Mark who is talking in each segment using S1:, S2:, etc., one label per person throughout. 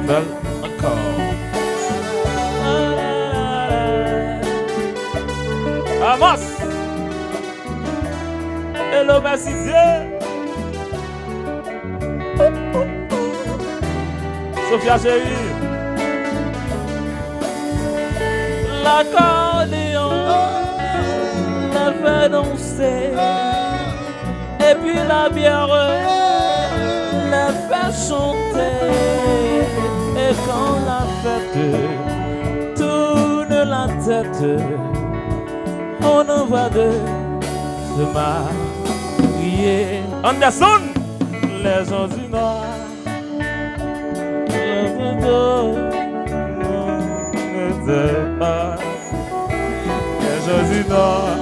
S1: belle encore. Amos. Hello, merci Dieu. Sophia chérie. L'accordéon la fait danser. Et puis la bière la fait chanter. Et quand la fête tourne la tête, on en voit deux se marier. Anderson, les gens du Nord. Les gens du Nord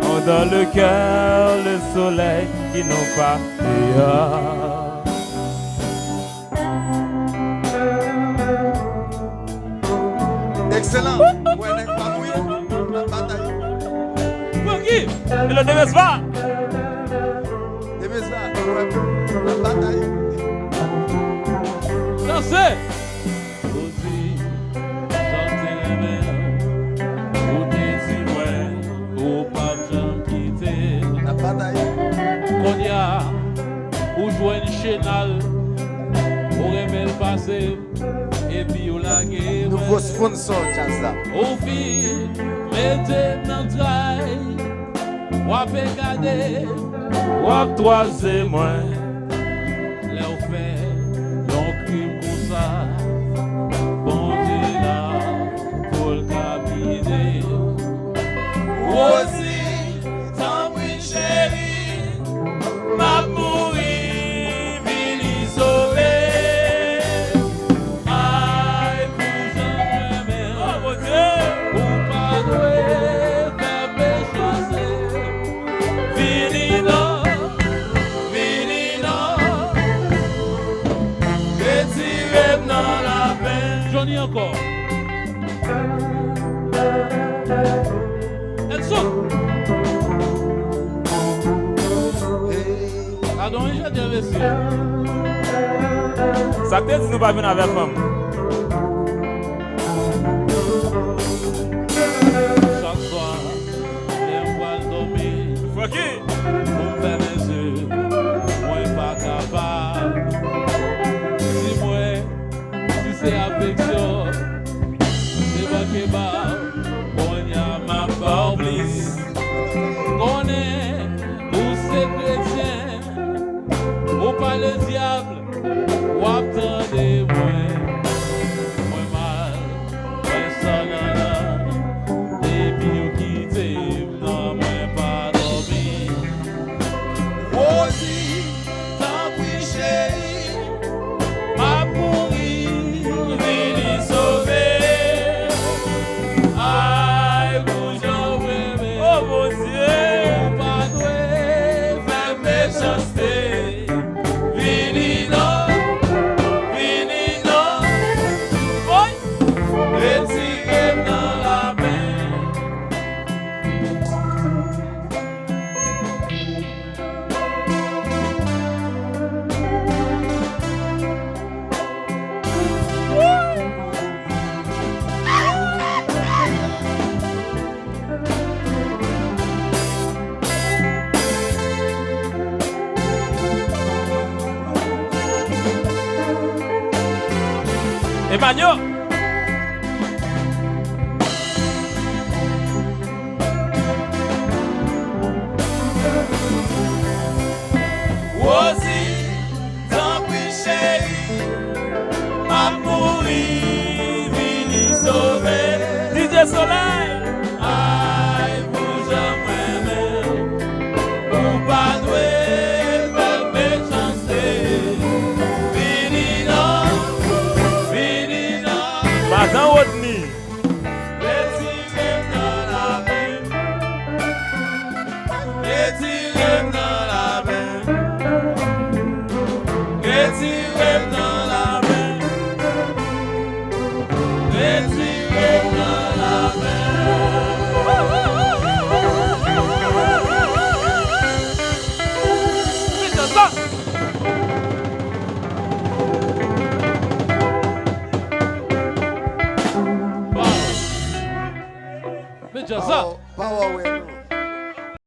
S1: ont dans le cœur le soleil qui n'ont pas dehors.
S2: Excellent. Ouais, n'est pas mouillé. La bataille.
S1: Pour qui? Et le Demesva.
S2: Demesva. Ouais. La bataille.
S1: Dansez.
S3: Konya, ou jouen chenal, ou remel passé, et puis ou la guerre.
S2: Nouveau sponsor, jazz là.
S3: Ou fi, mettez dans trail, ou ap gade,
S1: Ou à troisième moins.
S3: le ou fait, yon crime comme ça, bon Dieu là, pour le cabinet.
S1: Aussi, tant pis chérie, m'a mourir, vini sauver.
S3: Aïe, pour jamais,
S1: Oh mon Dieu,
S3: ou pas doué, faire péchasser.
S1: vini non, retirez dans la peine.
S3: Johnny encore. Elson. Pardon, j'ai dit monsieur.
S1: Ça te dit nous pas venir avec femme.
S3: Chaque soir, les voiles dormir.
S1: Fucky.
S3: Pour faire mes yeux, moi pas capable. Si moi, si c'est affection, c'est pas que bah, on y a ma barbliss. On est, ou c'est chrétien, ou pas le diable, ou attendez moi, moi mal, moi salana, et puis ou quitte, non moi pas dormir.
S2: Aussi, tant pis chérie,
S3: Ma mourir,
S1: Vini sauver.
S3: aïe, bougeons, bébé.
S1: Oh mon Dieu,
S3: Pas doué, faire
S1: méchanceté. Vini non, oui, retirez dans la peine. Emmanuel. Aussi, tant pis chérie, m'a mourir, vini sauver. DJ Soleil. Aïe, pour jamais, ou pas doué, pas méchanceté. Vini non,
S3: déjà ça.
S2: Power, power,